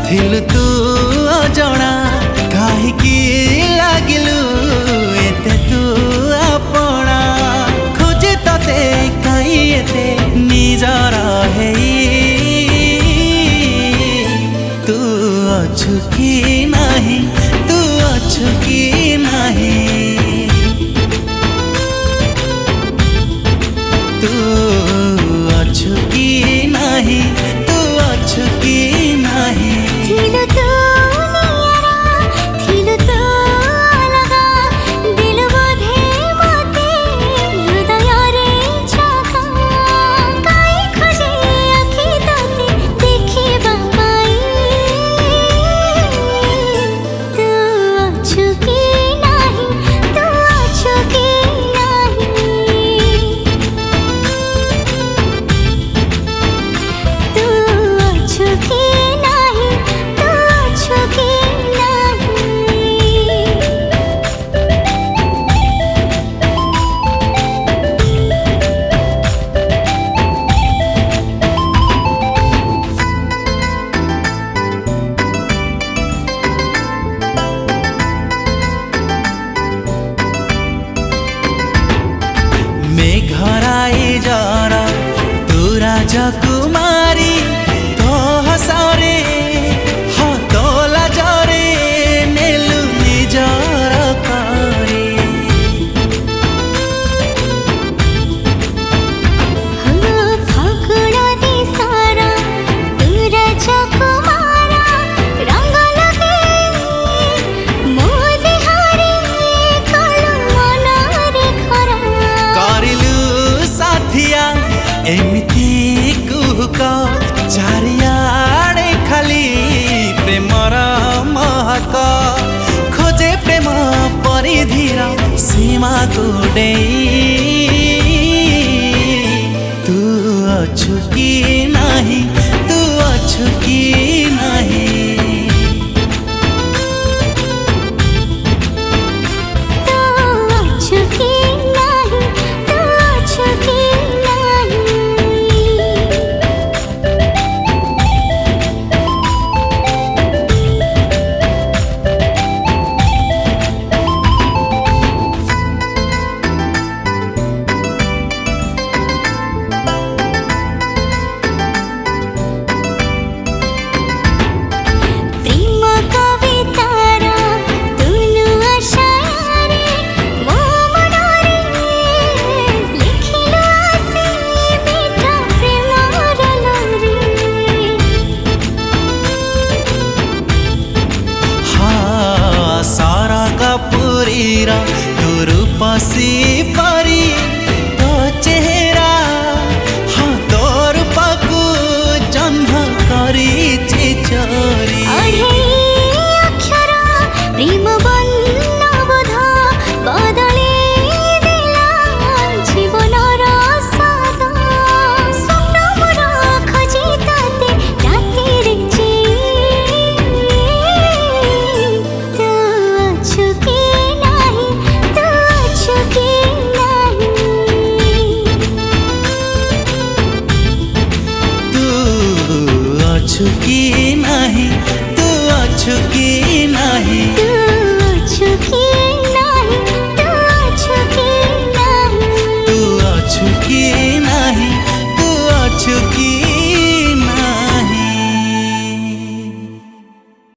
थिलु तू अजणा काहीकि लागिलु एते तू आपणा खोजे तते काई एते निजर हेई तू अछु कि नाही तू अछु कि नाही तू अछु कि नाही तू अछु कि नाही थिलु तू नियरा थिलु तू अलगा दिल बोधे मते हृदय रे छका काई खोजे आखि तते देखिबा पाई तू अछु कि नाही तू अछु कि मेघराई जरा तू राजकुमारी तो हसरे हाँ तोला जरे नेलु निजर करे फागुन दिसरा तू राजकुमारा रंग लगे मो देहरे कलु मनरे खरा करिलु साथिया एमिति कुहक चारियाड़े खाली प्रेमर महक खोजे प्रेम परिधिर सीमा को डेई तू अछु कि नाही तू अछु कि नाही तू अछु कि नाही तू अछु कि तू रूपसी परी तो चेहरा हाँ तो रूपकू जन्म करी चोरी अक्षर प्रेम बन्न बोध बदले देला जीवनर स्वाद स्वप्न मोर खोजी तते रातिरे तू अछु कि अछु कि नाही तू अछु कि